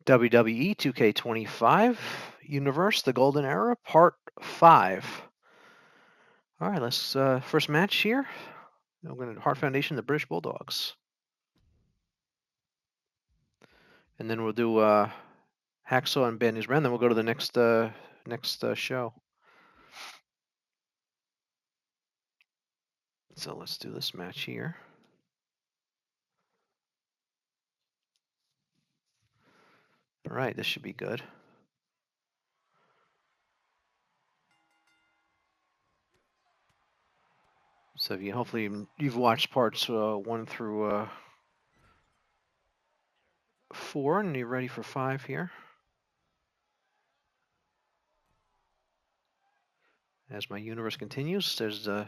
WWE 2K25 Universe, the Golden Era, Part 5. All right, let's first match here. We're going to Heart Foundation, the British Bulldogs, and then we'll do Hacksaw and Bad News Brown. Then we'll go to the next show. So let's do this match here. All right, this should be good. So hopefully you've watched parts 1 through 4, and you're ready for 5 here. As my universe continues, there's that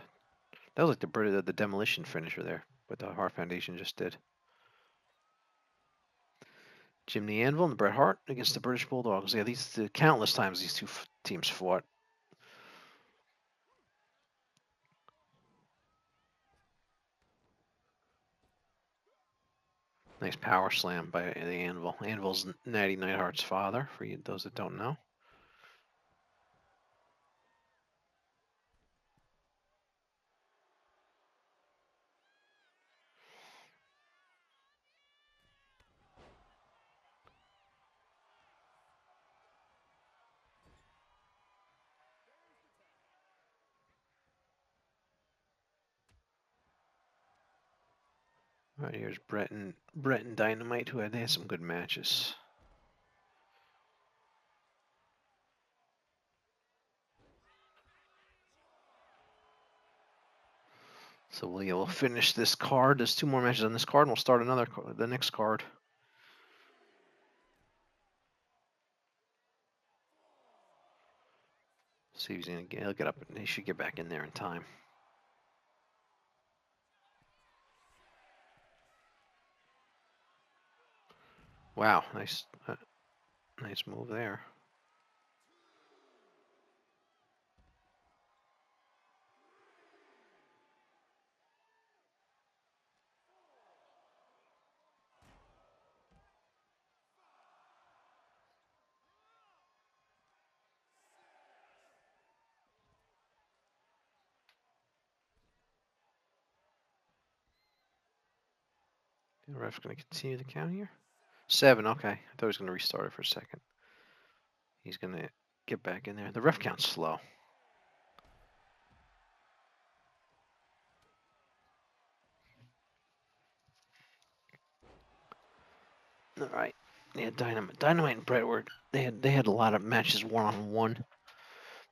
was like the demolition finisher there, what the Heart Foundation just did. Jim the Anvil and Bret Hart against the British Bulldogs. Yeah, countless times these two teams fought. Nice power slam by the Anvil. Anvil's Natty Neidhart's father, for those that don't know. All right, here's Bret and Dynamite, who had some good matches. So we'll finish this card. There's 2 more matches on this card, and we'll start the next card. See if he'll get up, and he should get back in there in time. Wow, nice move there. The ref's going to continue the count here. 7, okay. I thought he was going to restart it for a second. He's going to get back in there. The ref count's slow. All right. Yeah, Dynamite and Bret they had a lot of matches 1-on-1.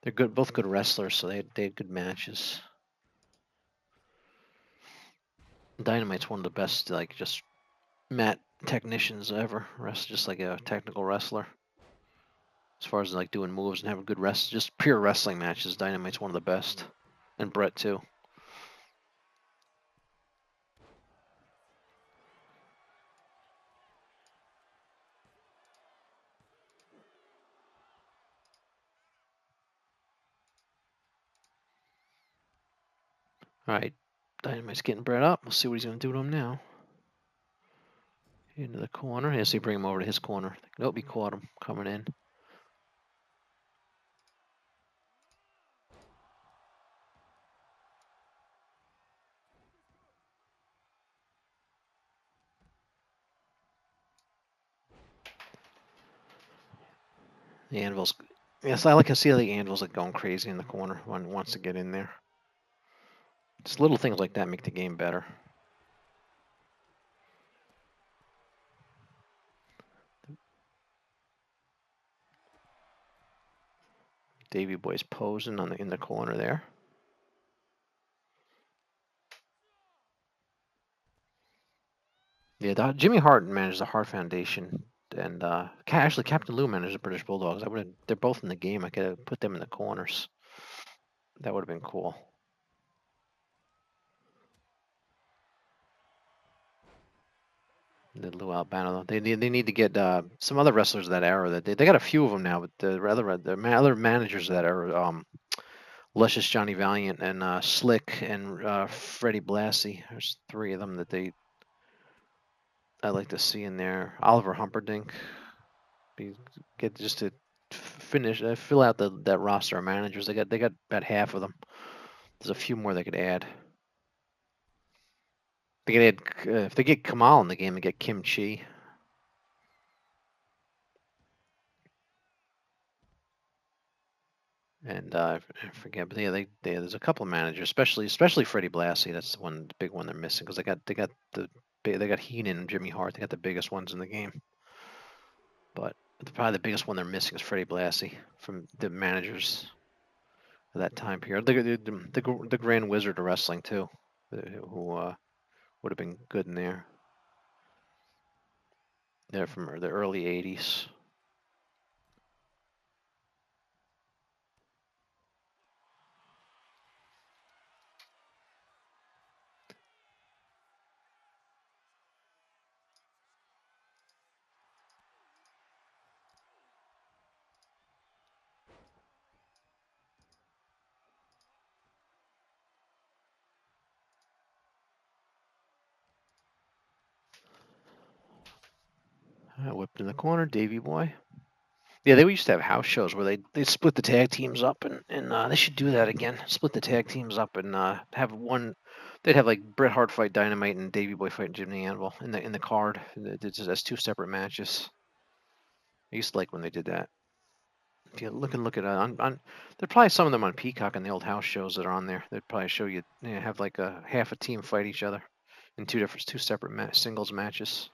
They're good, both good wrestlers, so they had good matches. Dynamite's one of the best, like, just mat technicians ever. Just like a technical wrestler. As far as like doing moves and having good just pure wrestling matches, Dynamite's one of the best, and Bret too. All right, Dynamite's getting Bret up. We'll see what he's going to do to him now. Into the corner. Yes, he bring him over to his corner. Nope, he caught him coming in. The Anvil's. Yes, I like to see the Anvil's like going crazy in the corner when wants to get in there. Just little things like that make the game better. Davey Boy's posing in the corner there. Yeah, Jimmy Hart managed the Hart Foundation, and actually Captain Lou managed the British Bulldogs. They're both in the game. I could have put them in the corners. That would have been cool. The Lou Albano. They need to get some other wrestlers of that era. That they got a few of them now, but the other managers of that era, Luscious Johnny Valiant and Slick and Freddie Blassie. There's 3 of them that I'd like to see in there. Oliver Humperdinck. get just to finish fill out that roster of managers. They got about half of them. There's a few more they could add. They could add if they get Kamal in the game, they get Kim Chi. And I forget, but yeah, there's a couple of managers, especially Freddie Blassie. That's the big one they're missing because they got Heenan and Jimmy Hart. They got the biggest ones in the game. But probably the biggest one they're missing is Freddie Blassie from the managers of that time period. The Grand Wizard of Wrestling too, who would have been good in there. They're from the early '80s. Whipped in the corner, Davy Boy. Yeah, they used to have house shows where they split the tag teams up, and they should do that again. Split the tag teams up and have one. They'd have like Bret Hart fight Dynamite and Davey Boy fight Jimmy Anvil in the card. Just as two separate matches. I used to like when they did that. If you look at there'd probably some of them on Peacock and the old house shows that are on there. They'd probably show you, have like a half a team fight each other in two separate singles matches.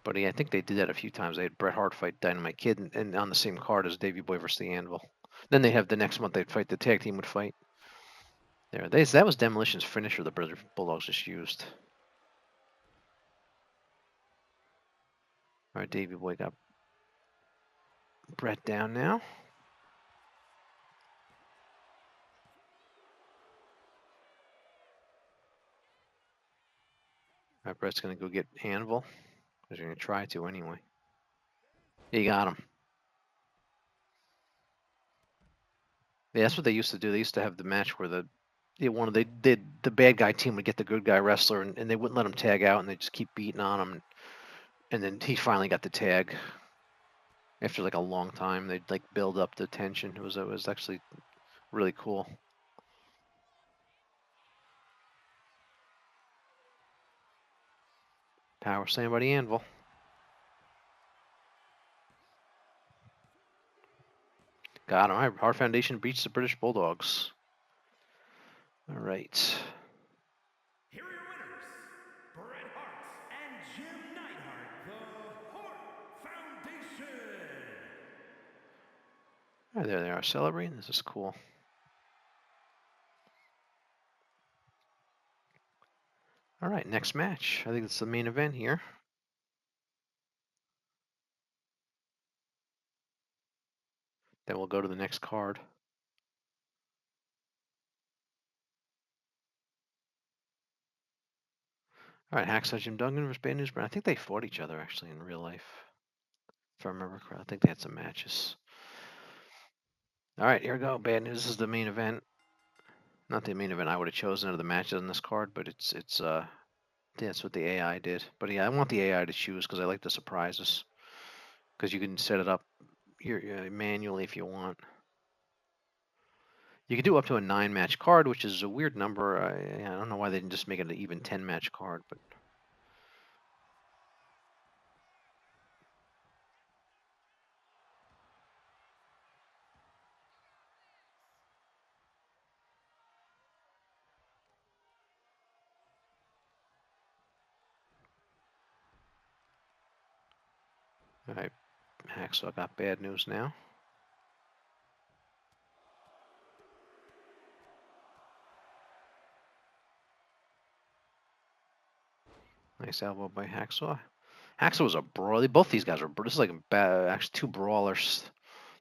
But yeah, I think they did that a few times. They had Bret Hart fight Dynamite Kid and on the same card as Davey Boy versus the Anvil. Then they have the next month they'd fight, the tag team would fight. That was Demolition's finisher the Brother Bulldogs just used. All right, Davey Boy got Bret down now. All right, Bret's gonna go get Anvil. He's gonna try to anyway. He got him. Yeah, that's what they used to do. They used to have the match where the bad guy team would get the good guy wrestler, and they wouldn't let him tag out, and they just keep beating on him, and then he finally got the tag. After like a long time, they'd like build up the tension. It was actually really cool. Power slam by the Anvil. Got him. All right, Hart Foundation beats the British Bulldogs. All right. Here are your winners, Bret Hart and Jim Neidhart, the Hart Foundation. All right, there they are celebrating. This is cool. All right, next match. I think it's the main event here. Then we'll go to the next card. All right, Hacksaw Jim Duggan versus Bad News Brown. I think they fought each other actually in real life. If I remember correctly, I think they had some matches. All right, here we go. Bad News is the main event. Not the main event I would have chosen out of the matches on this card, but that's what the AI did. But yeah, I want the AI to choose because I like the surprises. Because you can set it up here manually if you want. You can do up to a 9-match card, which is a weird number. I don't know why they didn't just make it an even 10-match card, but. All right, Hacksaw got Bad News now. Nice elbow by Hacksaw. Hacksaw was a brawler. Both these guys were. This is like actually two brawlers.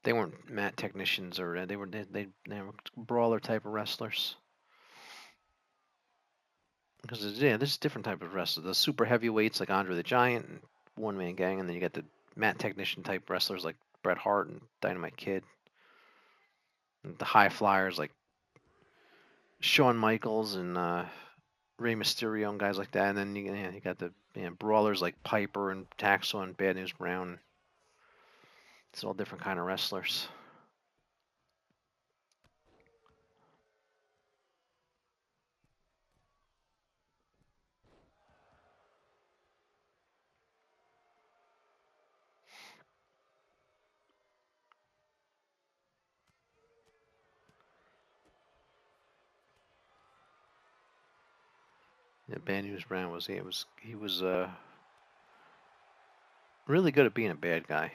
They weren't mat technicians or they were brawler type of wrestlers. Because there's different type of wrestlers. The super heavyweights like Andre the Giant and One Man Gang, and then you got the mat technician type wrestlers like Bret Hart and Dynamite Kid. And the high flyers like Shawn Michaels and Rey Mysterio and guys like that. And then you got the brawlers like Piper and Taxel and Bad News Brown. It's all different kind of wrestlers. Yeah, Bad News Brown was he was really good at being a bad guy.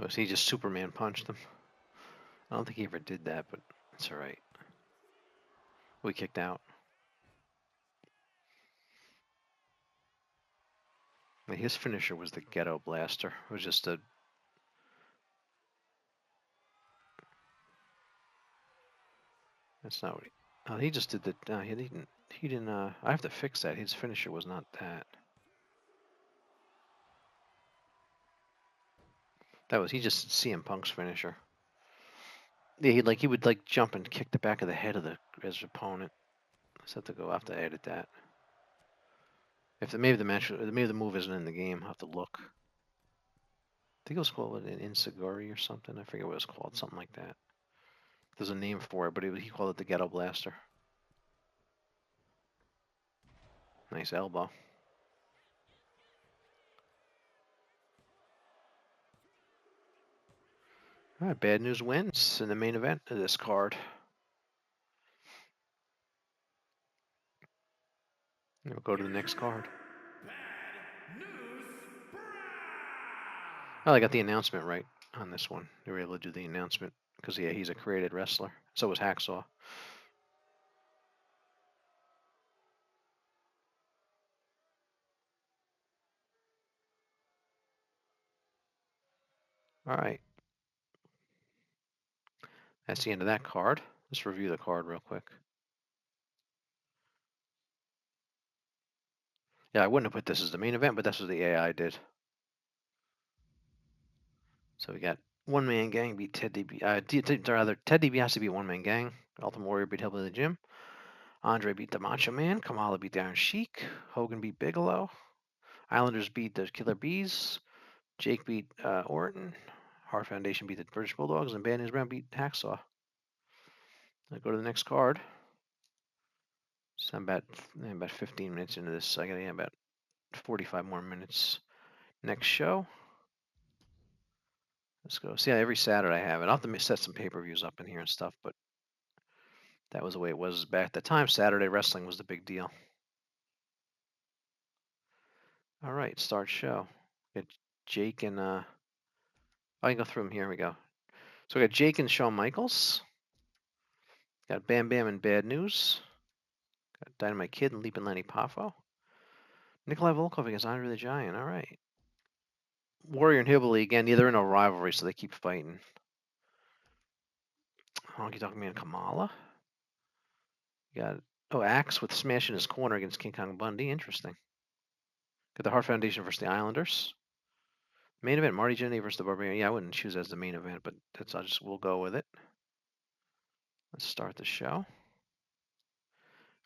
Was he just Superman punched him? I don't think he ever did that, but it's all right. We kicked out. I mean, his finisher was the Ghetto Blaster. It was just a. That's not what he. Oh, he just did the. No, he didn't. He didn't. I have to fix that. His finisher was not that. That was he just CM Punk's finisher. Yeah, he would like jump and kick the back of the head of his opponent. I just have to go. I have to edit that. Maybe the move isn't in the game. I'll have to look. I think it was called an Insagori or something. I forget what it was called. Something like that. There's a name for it, but he called it the Ghetto Blaster. Nice elbow. All right, Bad News wins in the main event of this card. We'll go to the next card. Bad News Brown. Oh, I got the announcement right on this one. They were able to do the announcement because yeah, he's a created wrestler. So was Hacksaw. All right. That's the end of that card. Let's review the card real quick. Yeah, I wouldn't have put this as the main event, but that's what the AI did. So we got One Man Gang beat Ted DiBiase. Ted DiBiase beat One Man Gang. Ultimate Warrior beat Hillbilly Jim. Andre beat the Macho Man. Kamala beat Iron Sheik. Hogan beat Bigelow. Islanders beat the Killer Bees. Jake beat Orton. Hart Foundation beat the British Bulldogs. And Bad News Brown beat Hacksaw. I'll go to the next card. So I'm about 15 minutes into this. So I got about 45 more minutes. Next show. Let's go. See, every Saturday I have it. I'll have to set some pay-per-views up in here and stuff, but that was the way it was back at the time. Saturday wrestling was the big deal. All right, start show. Got Jake and I can go through them. Here we go. So we got Jake and Shawn Michaels. Got Bam Bam and Bad News. Got Dynamite Kid and Leaping Lenny Poffo. Nikolai Volkov against Andre the Giant. All right. Warrior and Hillbilly again. They're in a rivalry, so they keep fighting. Honky Tonk Man Kamala. You got Axe with Smash in his corner against King Kong Bundy. Interesting. Got the Hart Foundation versus the Islanders. Main event: Marty Jannetty versus the Barbarian. Yeah, I wouldn't choose as the main event, but we'll go with it. Let's start the show.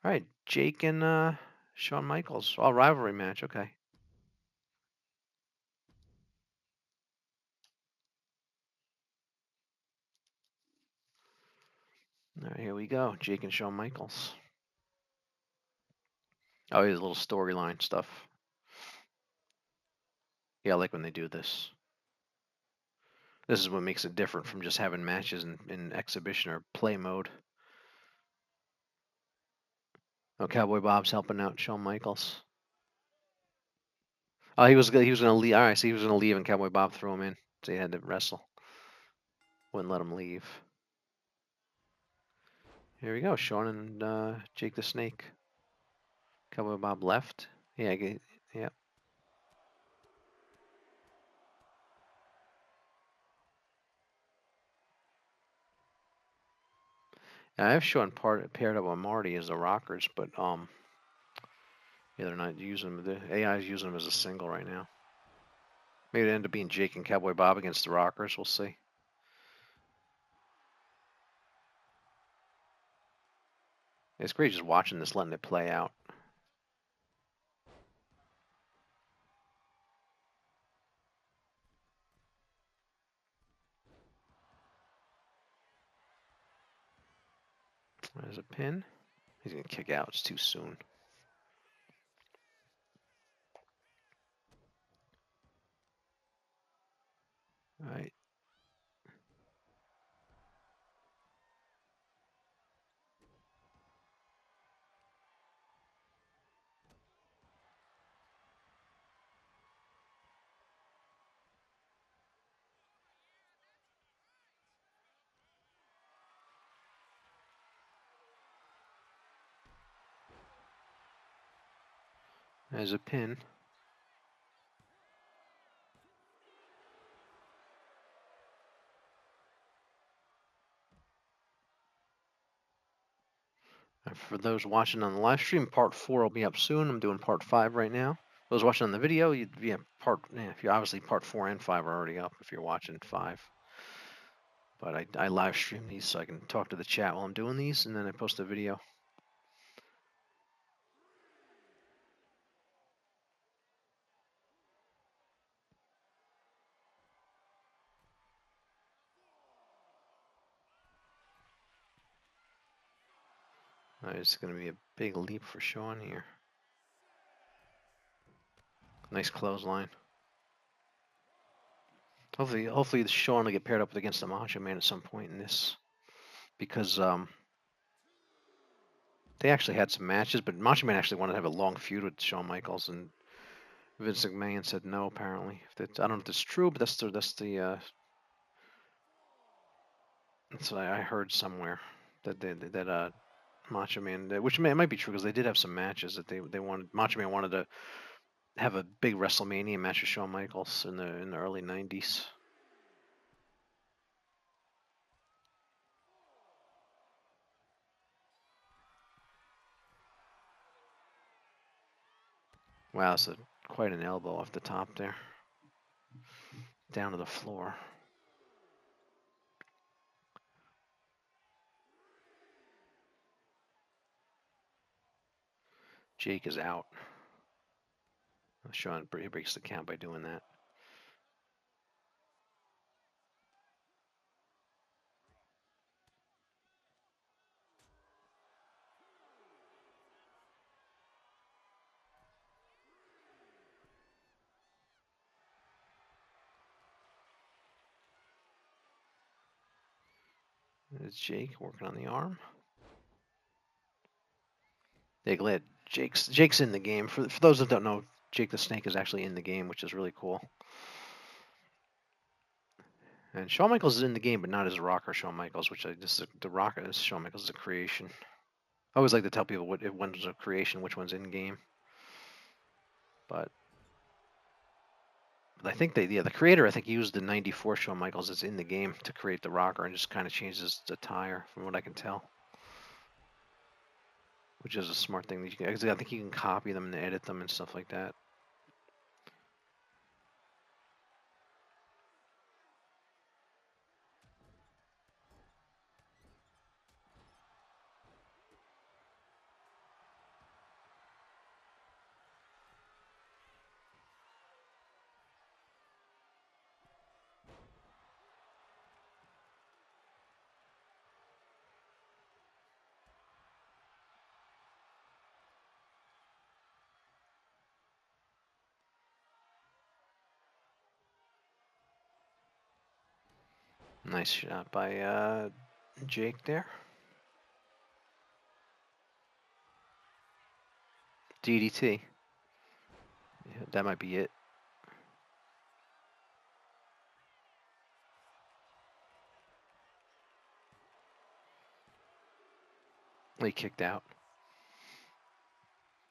All right, Jake and Shawn Michaels. Oh, rivalry match. Okay. All right, here we go. Jake and Shawn Michaels. Oh, here's a little storyline stuff. Yeah, I like when they do this. This is what makes it different from just having matches in exhibition or play mode. Oh, Cowboy Bob's helping out Shawn Michaels. Oh, he was gonna leave. All right, so he was gonna leave, and Cowboy Bob threw him in, so he had to wrestle. Wouldn't let him leave. Here we go, Shawn and Jake the Snake. Cowboy Bob left. Yeah, yeah. I have Sean paired up with Marty as the rockers, but yeah, they're not using them. The AI is using them as a single right now. Maybe it end up being Jake and Cowboy Bob against the rockers. We'll see. It's great just watching this, letting it play out. There's a pin. He's gonna kick out. It's too soon. All right. There's a pin. And for those watching on the live stream, part 4 will be up soon. I'm doing part 5 right now. Those watching on the video, if you obviously part 4 and 5 are already up if you're watching 5. But I live stream these so I can talk to the chat while I'm doing these, and then I post a video. It's going to be a big leap for Sean here. Nice clothesline. Hopefully Sean will get paired up against the Macho Man at some point in this, because they actually had some matches, but Macho Man actually wanted to have a long feud with Shawn Michaels, and Vince McMahon said no. Apparently, I don't know if that's true, but that's what I heard somewhere, that Macho Man, which might be true because they did have some matches that they wanted. Macho Man wanted to have a big WrestleMania match with Shawn Michaels in the early '90s. Wow, that's quite an elbow off the top there, down to the floor. Jake is out. Sean breaks the count by doing that. It's Jake working on the arm. They're glad Jake's in the game. For those that don't know, Jake the Snake is actually in the game, which is really cool. And Shawn Michaels is in the game, but not as rocker Shawn Michaels, which the rocker is Shawn Michaels is a creation. I always like to tell people if one's a creation, which one's in game. But I think the creator I think used the '94 Shawn Michaels that's in the game to create the rocker and just kind of changes the tire, from what I can tell. Which is a smart thing that you can. I think you can copy them and edit them and stuff like that. Nice shot by Jake there. DDT. Yeah, that might be it. He kicked out.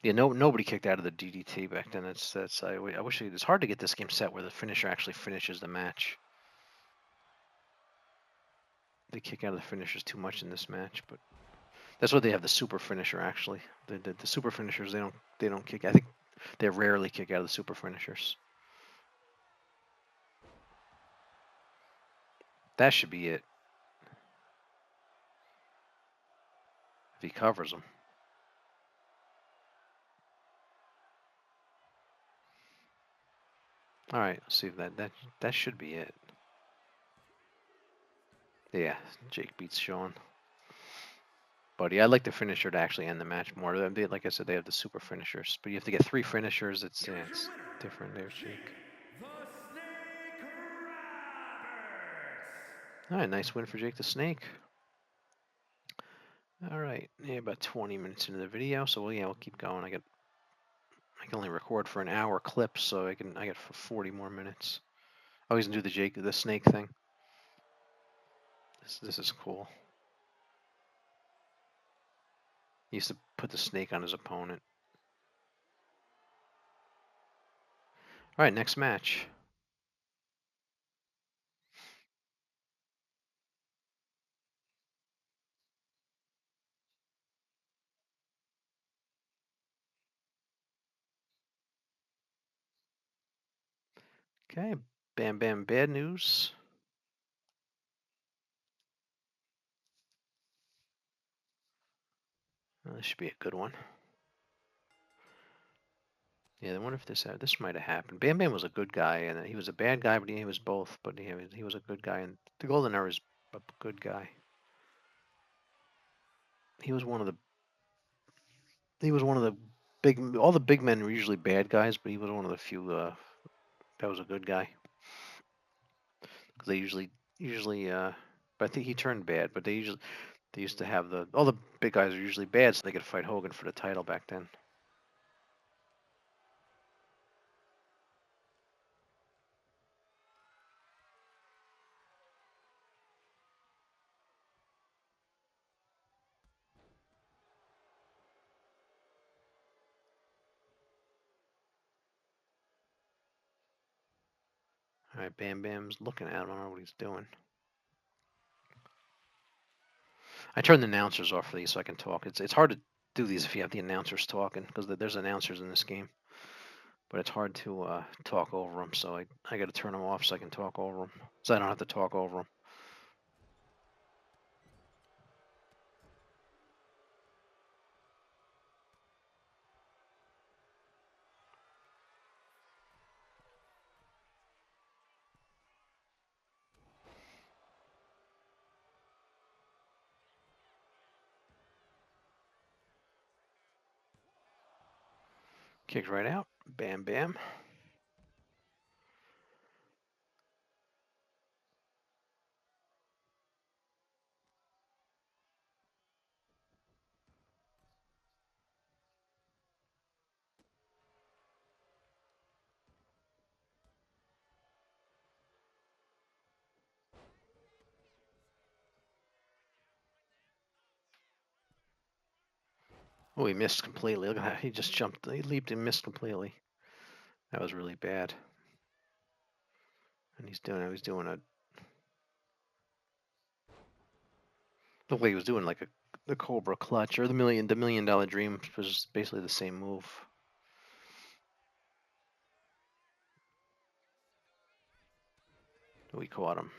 Yeah, nobody kicked out of the DDT back then. I wish it's hard to get this game set where the finisher actually finishes the match. they kick out of the finishers too much in this match, but that's why they have the super finisher. Actually, the super finishers they don't kick. I think they rarely kick out of the super finishers. That should be it. If he covers them. All right, let's see if that should be it. Yeah, Jake beats Sean. But yeah, I'd like the finisher to actually end the match more. Like I said, they have the super finishers, but you have to get 3 finishers. It's different there, Jake. The Snake Roberts. All right, nice win for Jake the Snake. All right, yeah, about 20 minutes into the video, so we'll keep going. I can only record for an hour clip, so I get for 40 more minutes. Oh, he's gonna do the snake thing. This is cool. He used to put the snake on his opponent. All right, next match. Okay, Bam Bam Bad News. This should be a good one. Yeah, I wonder if this might have happened. Bam Bam was a good guy, and he was a bad guy, but he was both. But he was a good guy, and the Golden Era is a good guy. He was one of the big. All the big men were usually bad guys, but he was one of the few that was a good guy. Because they usually, but I think he turned bad. But they used to have all the big guys are usually bad, so they could fight Hogan for the title back then. All right, Bam Bam's looking at him. I don't know what he's doing. I turn the announcers off for these so I can talk. It's hard to do these if you have the announcers talking because there's announcers in this game, but it's hard to talk over them. So I got to turn them off so I can talk over them, so I don't have to talk over them. Kicked right out. Bam Bam. Oh, he missed completely. Look at that. He just jumped. He leaped and missed completely. That was really bad. And he's doing a. Looked like he was doing like the Cobra Clutch or the Million Dollar Dream was basically the same move. We caught him.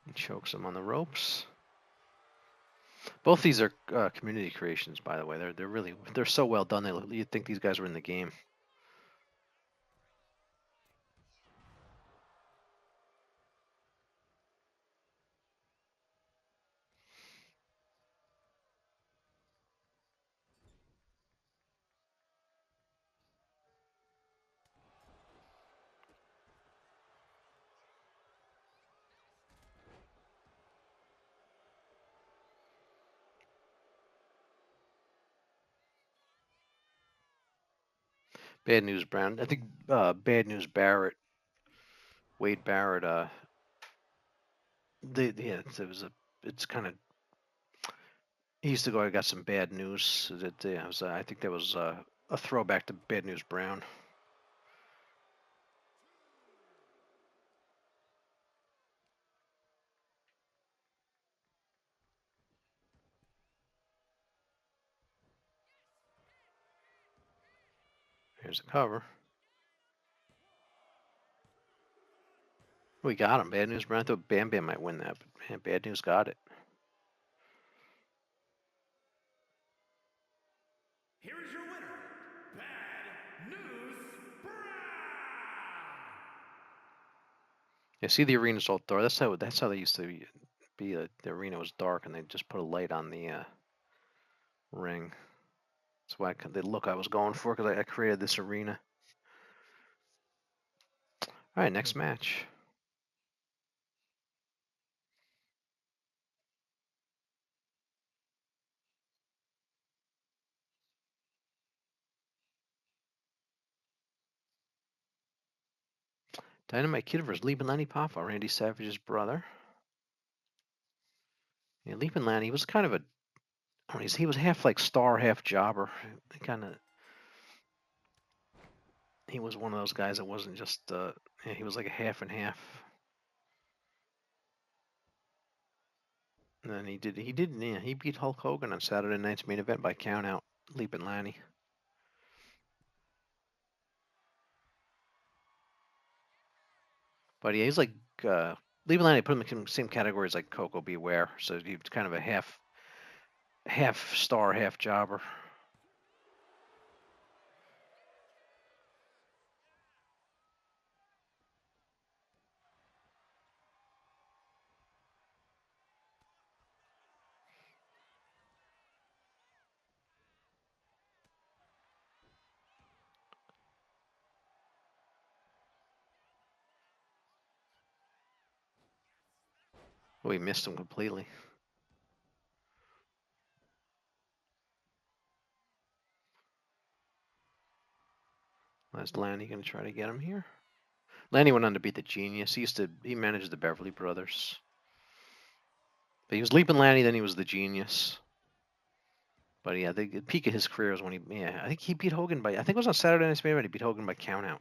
He chokes him on the ropes. Both these are community creations, by the way. They're so well done. You'd think these guys were in the game. Bad News Brown. I think Bad News Barrett, Wade Barrett. Yeah, it's kind of He used to go. I got some bad news. That was, I think that was a throwback to Bad News Brown. Here's the cover. We got him. Bad News Brown. I thought Bam Bam might win that, but man, Bad News got it. Here is your winner, Bad News Brown. Yeah, see, the arena's all dark. That's how they used to be. The arena was dark, and they just put a light on the ring. That's why the look I was going for, because I created this arena. All right, next match. Dynamite Kid versus Leap and Lanny Poffo, Randy Savage's brother. Yeah, Leap and Lanny, he was kind of a, I mean, he was half like star, half jobber. He was one of those guys that wasn't just, yeah, he was like a half and half. And then yeah, he beat Hulk Hogan on Saturday night's main event by countout, Leap and Lanny. But yeah, he's like, Leap and Lanny, put him in the same category as like Coco Beware. So he's kind of a half star, half jobber. Oh, he missed him completely. Is Lanny going to try to get him here? Lanny went on to beat the Genius. He managed the Beverly Brothers. But he was Leaping Lanny, then he was the Genius. But yeah, the peak of his career was when I think he beat Hogan I think it was on Saturday Night's Main Event, he beat Hogan by countout.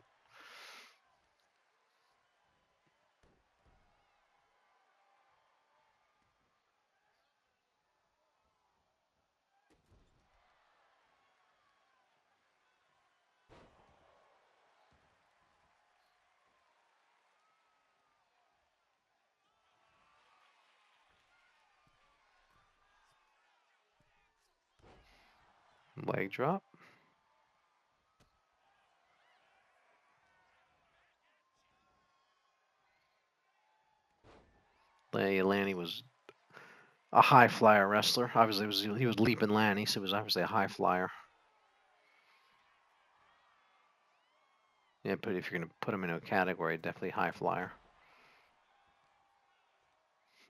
Leg drop. Lanny was a high flyer wrestler. Obviously, he was Leaping Lanny, so it was obviously a high flyer. Yeah, but if you're going to put him in a category, definitely high flyer.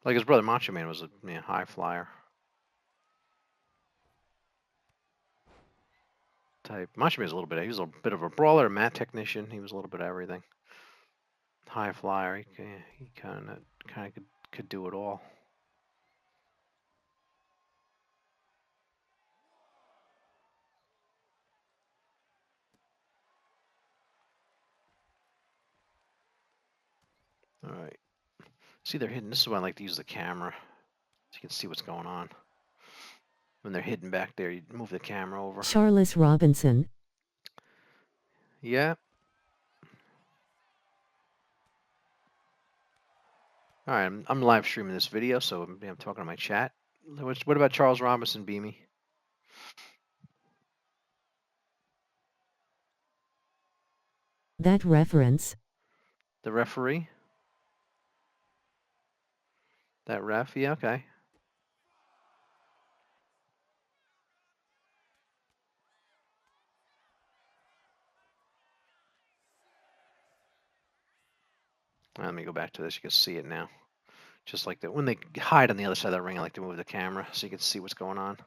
Like his brother Macho Man was a high flyer type. Macho Man was he was a bit of a brawler, a mat technician. He was a little bit of everything. High flyer. He kind of could do it all. All right. See, they're hidden. This is why I like to use the camera, so you can see what's going on. When they're hidden back there, you move the camera over. Charles Robinson. Yeah. All right, I'm live streaming this video, so I'm talking to my chat. What about Charles Robinson, Beamy? That reference. The referee? That ref? Yeah, okay. Let me go back to this. You can see it now. Just like that. When they hide on the other side of the ring, I like to move the camera so you can see what's going on.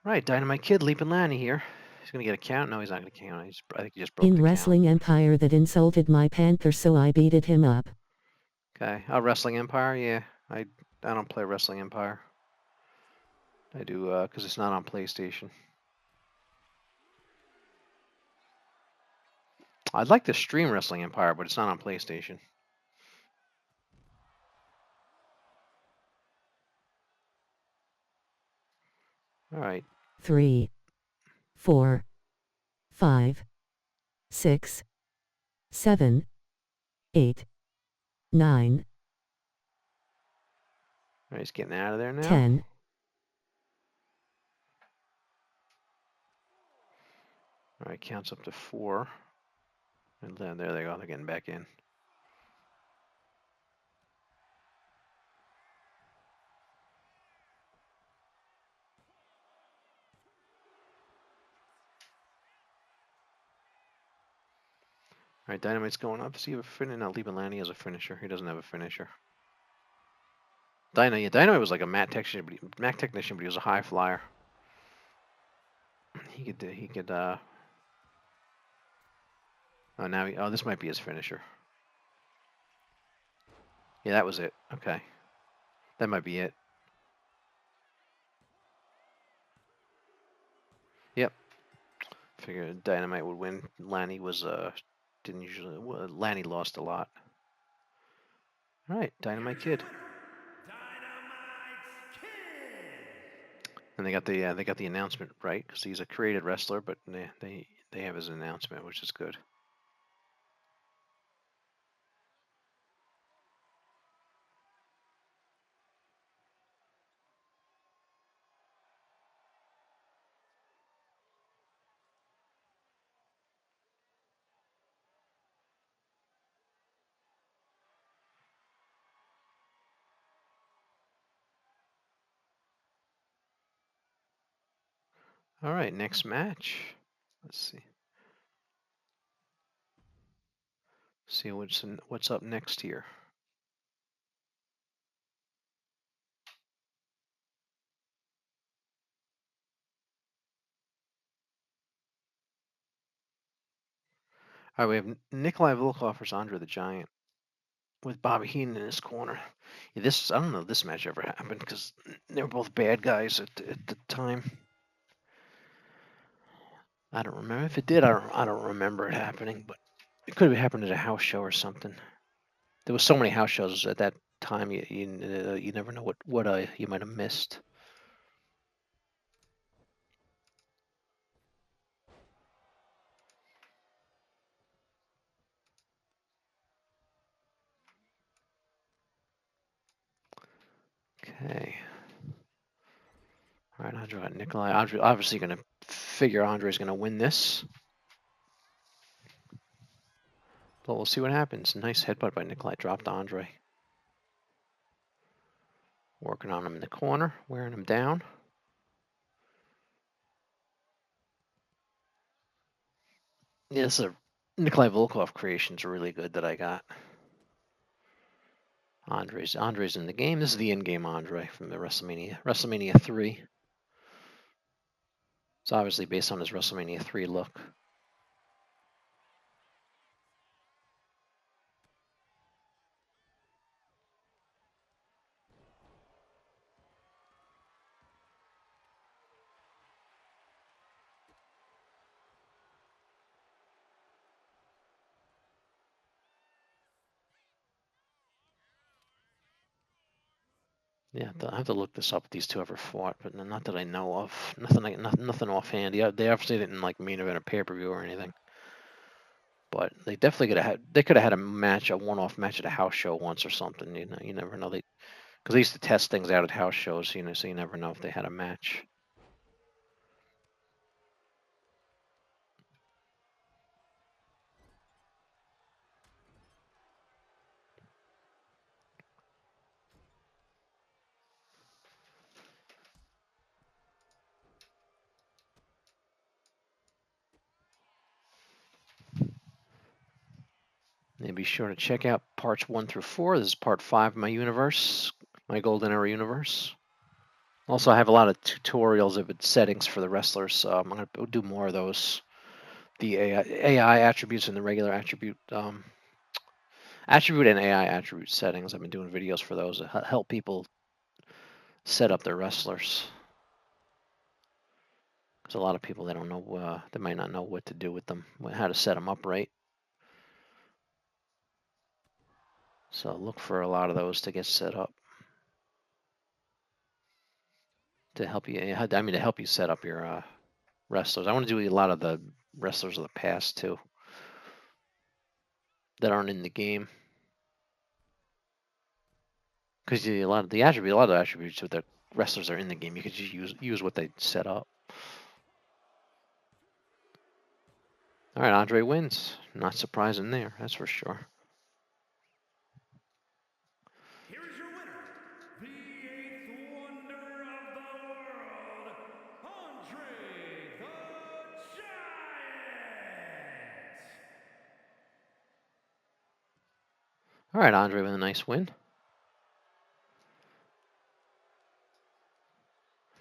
Right, Dynamite Kid, Leaping Lanny here. He's going to get a count. No, he's not going to count. I think he just broke In the Wrestling Empire that insulted my panther, so I beated him up. count. Okay. Oh, Wrestling Empire? Yeah. I don't play Wrestling Empire. I do, because it's not on PlayStation. I'd like to stream Wrestling Empire, but it's not on PlayStation. All right. 3, 4, 5, 6, 7, 8, 9, All right, he's getting out of there now. 10, All right, counts up to 4. And then there they go. They're getting back in. All right, Dynamite's going up. See if a finisher. No, Lieberlani has a finisher. He doesn't have a finisher. Dynamite was like a mat technician, but he was a high flyer. He could. Oh, now oh, this might be his finisher. Yeah, that was it. Okay, that might be it. Yep. Figured Dynamite would win. Lanny was didn't usually. Well, Lanny lost a lot. All right, Dynamite Kid. Dynamite Kid. And they got the announcement right because he's a created wrestler, but they have his announcement, which is good. All right, next match. Let's see. See what's up next here. All right, we have Nikolai Volkov versus Andre the Giant with Bobby Heenan in his corner. Yeah, I don't know if this match ever happened because they were both bad guys at the time. I don't remember if it did. I don't remember it happening, but it could have happened at a house show or something. There was so many house shows at that time. You never know what you might have missed. Okay. All right, Andre got Nikolai. Andre obviously going to figure Andre's going to win this. But we'll see what happens. Nice headbutt by Nikolai. Dropped Andre. Working on him in the corner, wearing him down. Yeah, this is a Nikolai Volkov creation's really good that I got. Andre's in the game. This is the in-game Andre from the WrestleMania 3. It's obviously based on his WrestleMania 3 look. Yeah, I have to look this up if these two ever fought, but not that I know of. Nothing offhand. Yeah, they obviously didn't like main event a pay-per-view or anything. But they definitely could have had a match, a one-off match at a house show once or something. You know, you never know. Because they used to test things out at house shows, so you never know if they had a match. And be sure to check out parts 1 through 4. This is part 5 of my universe, my Golden Era universe. Also, I have a lot of tutorials of its settings for the wrestlers, so I'm going to do more of those. The AI attributes and the regular attribute and AI attribute settings. I've been doing videos for those to help people set up their wrestlers. Because a lot of people, they don't know, they might not know what to do with them, how to set them up right. So look for a lot of those to get set up to help you. I mean, to help you set up your wrestlers. I want to do a lot of the wrestlers of the past too that aren't in the game. Because a lot of the attributes of the wrestlers are in the game. You could just use what they set up. All right, Andre wins. Not surprising there, that's for sure. Here is your winner, the eighth wonder of the world, Andre the Giant. All right, Andre with a nice win.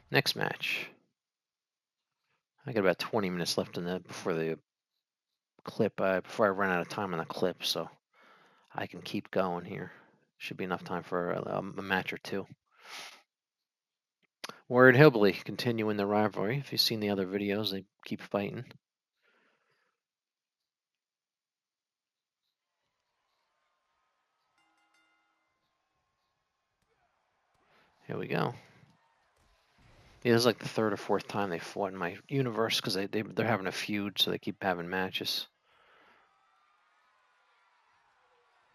Next match. I got about 20 minutes left in the before the clip. Before I run out of time on the clip, so I can keep going here. Should be enough time for a match or two. Warrior and Hillbilly continuing the rivalry. If you've seen the other videos, they keep fighting. Here we go. Yeah, this is like the third or fourth time they fought in my universe because they're having a feud, so they keep having matches.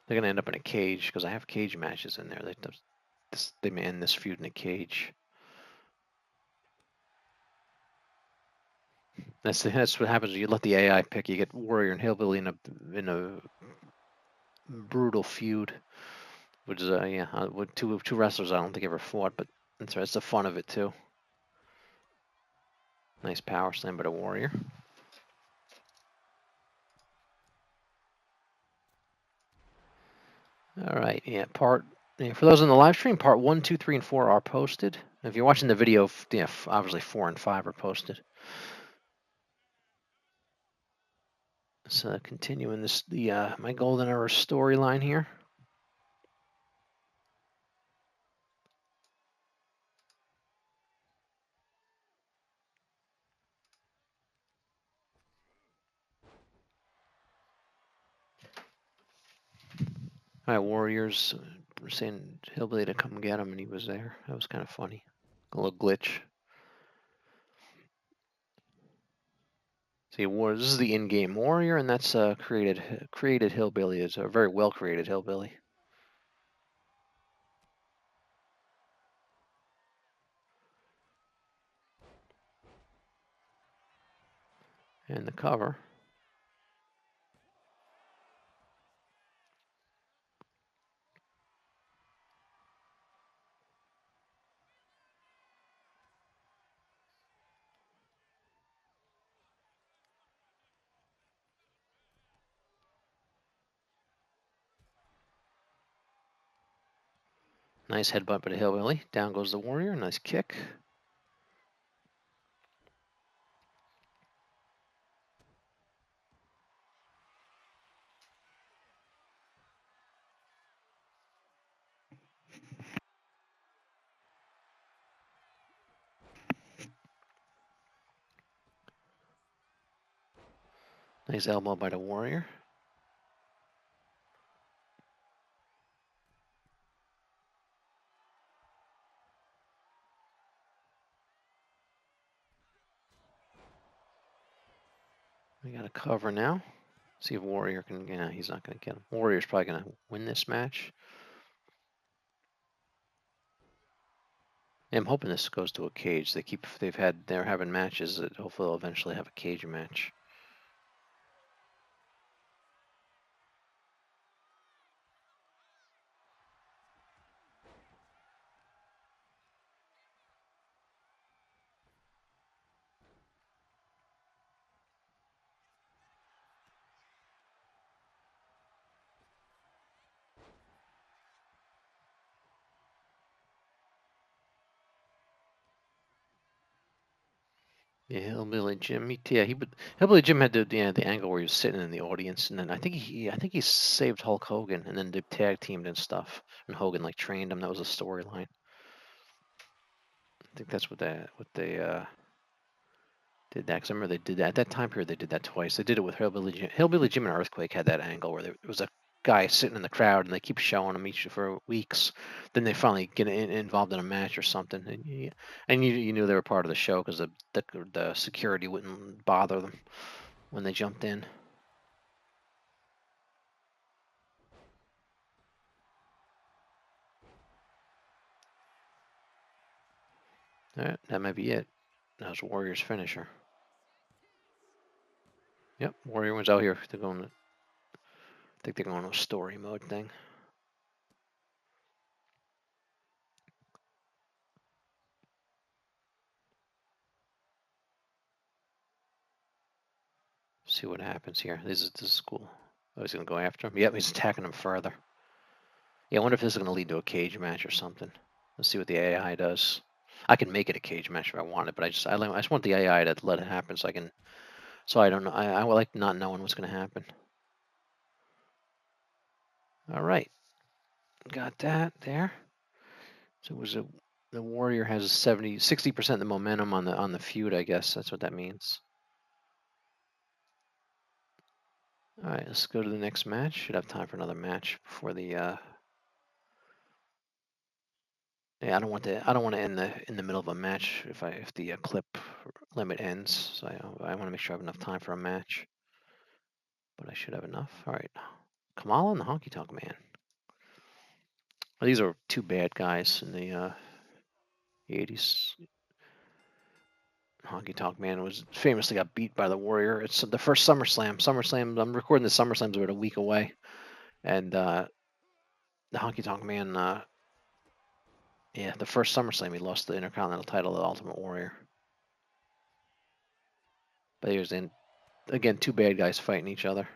They're gonna end up in a cage because I have cage matches in there. They may end this feud in a cage. That's what happens when you let the AI pick. You get Warrior and Hillbilly in a brutal feud, which is with two wrestlers I don't think ever fought, but that's the fun of it too. Nice power slam by the Warrior. All right, for those in the live stream, part 1, 2, 3, and 4 are posted. If you're watching the video, obviously 4 and 5 are posted. So continuing my Golden Era storyline here. All right, Warriors saying Hillbilly to come get him, and he was there. That was kind of funny. A little glitch. See, this is the in-game Warrior, and that's created Hillbilly. It's a very well created Hillbilly. And the cover. Nice headbutt by the Hillbilly. Down goes the Warrior. Nice kick. Nice elbow by the Warrior. We got a cover now. See if Warrior can. He's not going to get him. Warrior's probably going to win this match. I'm hoping this goes to a cage. They're having matches that hopefully they'll eventually have a cage match. Yeah, Hillbilly Jim. Hillbilly Jim had the angle where he was sitting in the audience, and then I think he saved Hulk Hogan, and then they tag teamed and stuff, and Hogan like trained him. That was a storyline. I think that's what they did that, because I remember they did that at that time period. They did that twice. They did it with Hillbilly Jim. Hillbilly Jim and Earthquake had that angle where there was a guy sitting in the crowd and they keep showing him each for weeks. Then they finally get involved in a match or something, and you knew they were part of the show because the security wouldn't bother them when they jumped in. All right, that might be it. That was Warrior's finisher. Yep, Warrior one's out here. They're going. I think they're going to a story mode thing. See what happens here. This is cool. Oh, he's gonna go after him. Yep, he's attacking him further. Yeah, I wonder if this is gonna lead to a cage match or something. Let's see what the AI does. I can make it a cage match if I want it, but I just want the AI to let it happen so I can. So I don't know. I would like not knowing what's gonna happen. All right, got that there. So it was the Warrior has 60% of the momentum on the feud. I guess that's what that means. All right, let's go to the next match. Should have time for another match before the. Yeah, I don't want to end in the middle of a match if the clip limit ends. So I want to make sure I have enough time for a match. But I should have enough. All right, Kamala and the Honky Tonk Man. Well, these are two bad guys in the 80s. Honky Tonk Man was famously got beat by the Warrior. It's the first SummerSlam. I'm recording the SummerSlam's about a week away, and the Honky Tonk Man. Yeah, the first SummerSlam he lost the Intercontinental title to the Ultimate Warrior. But he was in again two bad guys fighting each other.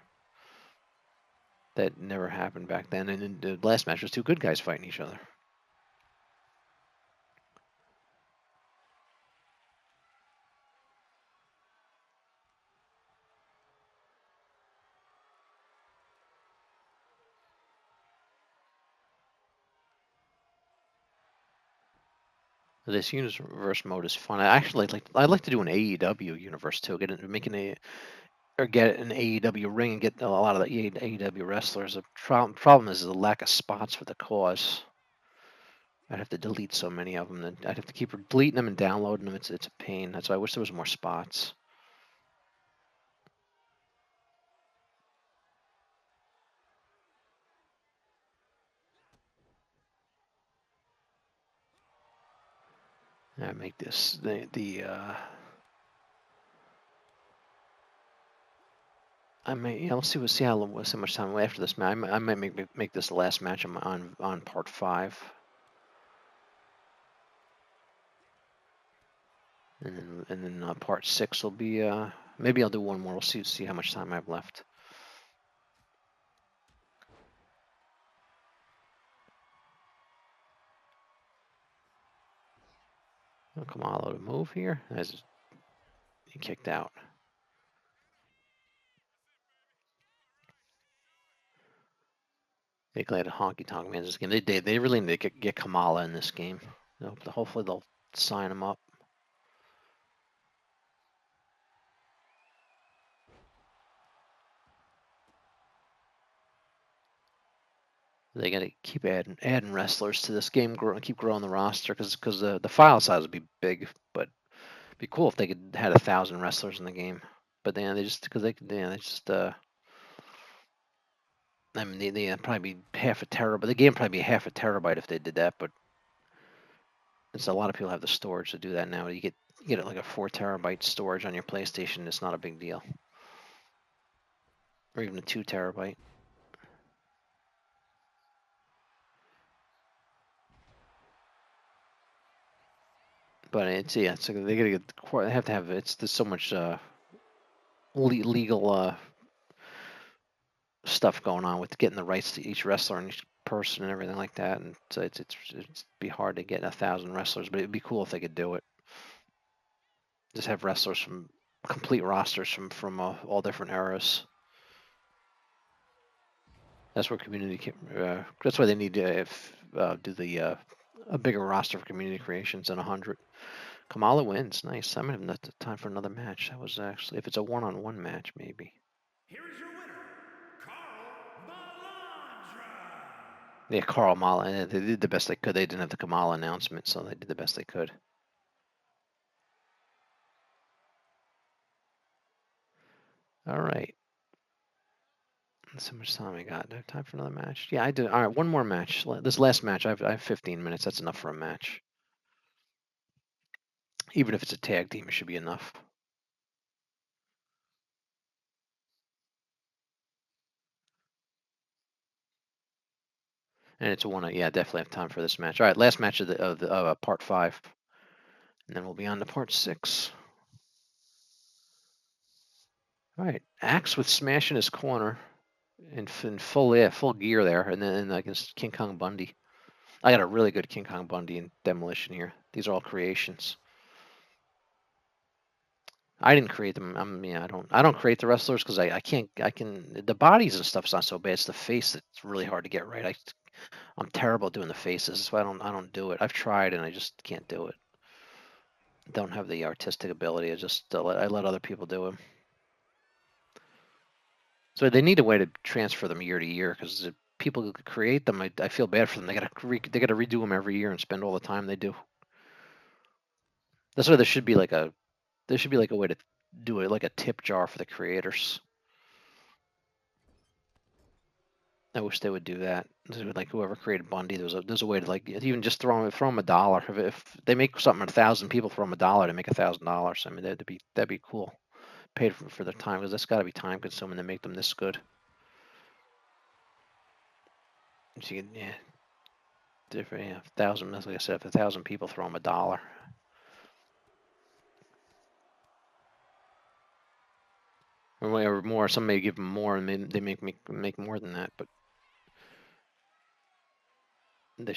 That never happened back then. And in the last match was two good guys fighting each other. This universe mode is fun. I actually I'd like to do an AEW universe too. Get an AEW ring and get a lot of the AEW wrestlers. The problem is the lack of spots for the cause. I'd have to delete so many of them. That I'd have to keep deleting them and downloading them. It's a pain. That's why I wish there was more spots. I make this the I may let's see how much time after this match. I might make this the last match on part 5. And then part 6 will be maybe I'll do one more. We'll see how much time I have left. Oh, Kamala to move here as he kicked out. They glad a Honky Tonk Man in this game. They really need to get Kamala in this game. Hopefully they'll sign him up. They got to keep adding wrestlers to this game. Keep growing the roster because the file size would be big, but it'd be cool if they could had 1,000 wrestlers in the game. But then they just because they just I mean they probably be half a terabyte. The game probably be half a terabyte if they did that, but it's a lot of people have the storage to do that now. You get it like a 4 terabyte storage on your PlayStation. It's not a big deal, or even a 2 terabyte. But it's it's like they gotta get they have to have there's so much legal stuff going on with getting the rights to each wrestler and each person and everything like that, and so it's be hard to get 1,000 wrestlers, but it'd be cool if they could do it. Just have wrestlers from complete rosters from all different eras. That's where community. That's why they need to do a bigger roster for community creations than 100. Kamala wins. Nice. I might have enough time for another match. That was actually, if it's a one-on-one match, maybe. Here is your winner, Carl Malandra. Yeah, Carl Mala. They did the best they could. They didn't have the Kamala announcement, so they did the best they could. All right. That's how much time I got. Do I have time for another match? Yeah, I do. All right, one more match. This last match, I have 15 minutes. That's enough for a match. Even if it's a tag team, it should be enough. And it's a one. Yeah, definitely have time for this match. All right, last match of the part 5, and then we'll be on to part 6. All right, Axe with Smash in his corner, in full gear there, and then against King Kong Bundy. I got a really good King Kong Bundy and Demolition here. These are all creations. I didn't create them. I don't create the wrestlers because I can't. I can the bodies and stuff's not so bad. It's the face that's really hard to get right. I'm terrible doing the faces. That's why I don't do it. I've tried and I just can't do it. Don't have the artistic ability. I let other people do them. So they need a way to transfer them year to year because people who create them, I feel bad for them. They gotta redo them every year and spend all the time they do. That's why there should be like a way to do it, like a tip jar for the creators. I wish they would do that. Like whoever created Bundy, there's a way to like even just throw them $1. If they make something 1,000 people throw them $1 to make $1,000. I mean that'd be cool. Paid for their time because that's got to be time consuming to make them this good. So yeah, different. Yeah, 1,000. Like I said, if 1,000 people throw them $1. Or more. Some may give them more, and they make more than that. But they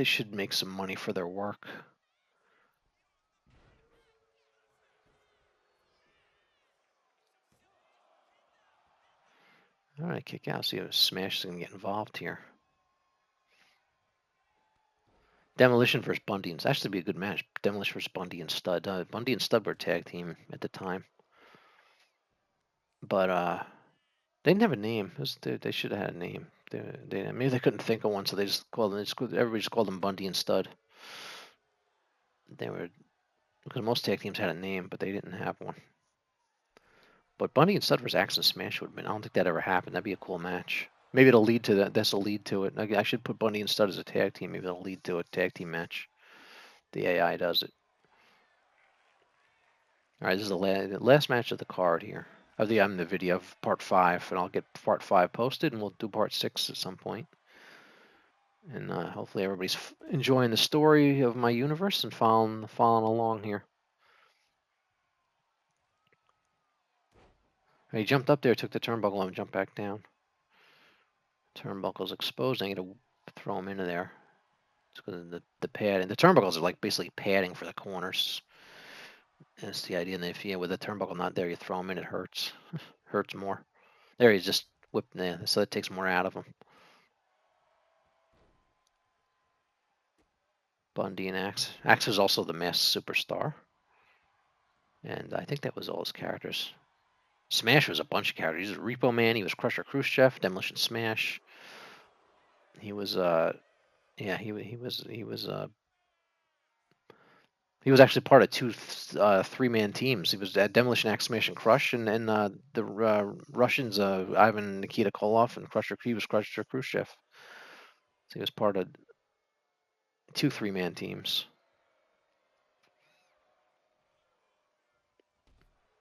should make some money for their work. All right, kick out. See if Smash is gonna get involved here. Demolition versus Bundy. It's actually be a good match. Demolition versus Bundy and Stud. Bundy and Stud were a tag team at the time, but they didn't have a name. They should have had a name. Maybe they couldn't think of one, so they just called them. Everybody just called them Bundy and Stud. They were because most tag teams had a name, but they didn't have one. But Bundy and Stud versus Axe and Smash would have been. I don't think that ever happened. That'd be a cool match. Maybe it'll lead to that. This'll lead to it. I should put Bundy and Stud as a tag team. Maybe it'll lead to a tag team match. The AI does it. All right, this is the last match of the card here. I'm the video of part 5, and I'll get part 5 posted, and we'll do part 6 at some point. And hopefully everybody's enjoying the story of my universe and following along here. He jumped up there, took the turnbuckle, and jumped back down. Turnbuckle's exposed. I got to throw him into there. It's because of the pad, and the turnbuckles are like basically padding for the corners. And it's the idea. And if with the turnbuckle not there, you throw him in, it hurts. Hurts more. There, he's just whipped there, so it takes more out of him. Bundy and Axe. Axe is also the masked superstar. And I think that was all his characters. Smash was a bunch of characters. He was Repo Man, he was Crusher Khrushchev, Demolition Smash. He was yeah, he was actually part of two 3-man teams. He was at Demolition Axe, Smash, and Crush, and the Russians, Ivan Nikita Koloff, and he was Crusher Khrushchev. So he was part of 2 3-man teams.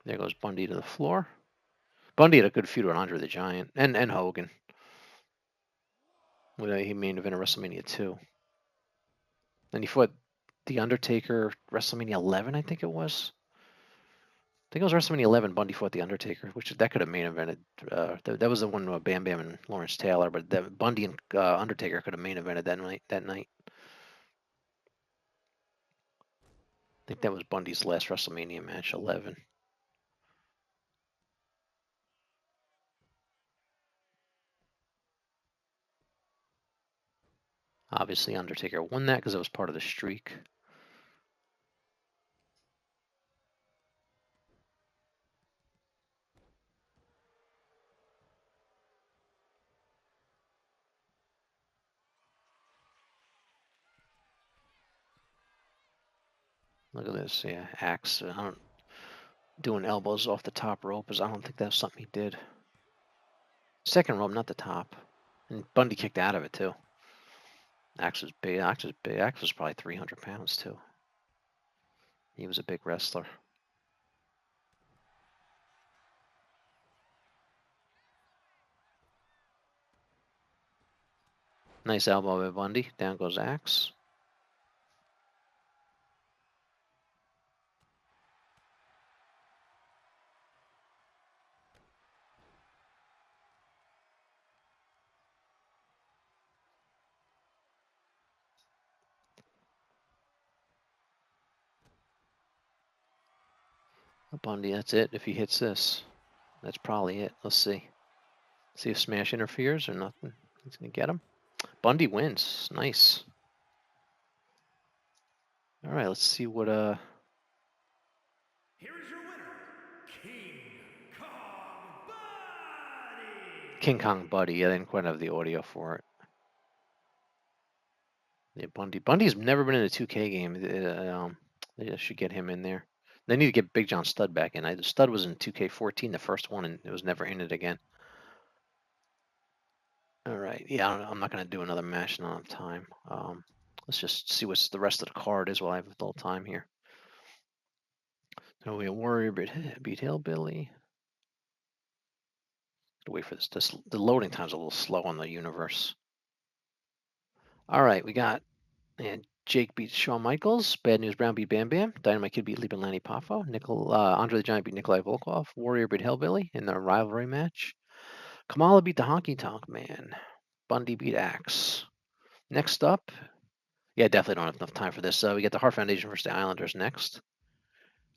There goes Bundy to the floor. Bundy had a good feud with Andre the Giant and Hogan. He main evented WrestleMania 2. And he fought The Undertaker WrestleMania 11, I think it was. I think it was WrestleMania 11. Bundy fought The Undertaker, which that could have main evented. That was the one with Bam Bam and Lawrence Taylor, but Bundy and Undertaker could have main evented that night. I think that was Bundy's last WrestleMania match, 11. Obviously, Undertaker won that because it was part of the streak. Look at this, yeah, axe. Doing elbows off the top rope, I don't think that's something he did. Second rope, not the top. And Bundy kicked out of it too. Axe was big. Axe was big. Axe was probably 300 pounds too. He was a big wrestler. Nice elbow by Bundy. Down goes Axe. Bundy, that's it. If he hits this, that's probably it. Let's see. See if Smash interferes or nothing. He's gonna get him. Bundy wins. Nice. All right, let's see what Here is your winner, King Kong Buddy. King Kong Buddy. Yeah, they didn't quite have the audio for it. Yeah, Bundy. Bundy's never been in a 2K game. They should get him in there. They need to get Big John Studd back in. Studd was in 2K14, the first one, and it was never in it again. All right. Yeah, I'm not going to do another match. Not enough time. Let's just see what the rest of the card is while I have a little time here. So we a Warrior beat Hillbilly. Wait for this. The loading time's a little slow on the universe. All right, we got and Jake beat Shawn Michaels. Bad News Brown beat Bam Bam. Dynamite Kid beat Lee Lanny Poffo. Andre the Giant beat Nikolai Volkov. Warrior beat Hillbilly in the rivalry match. Kamala beat the Honky Tonk Man. Bundy beat Axe. Next up, yeah, definitely don't have enough time for this. We get the Hart Foundation versus the Islanders next.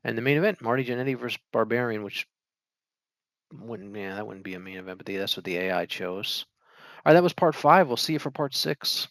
And the main event, Marty Jannetty versus Barbarian, which that wouldn't be a main event, but that's what the AI chose. All right, that was part 5. We'll see you for part 6.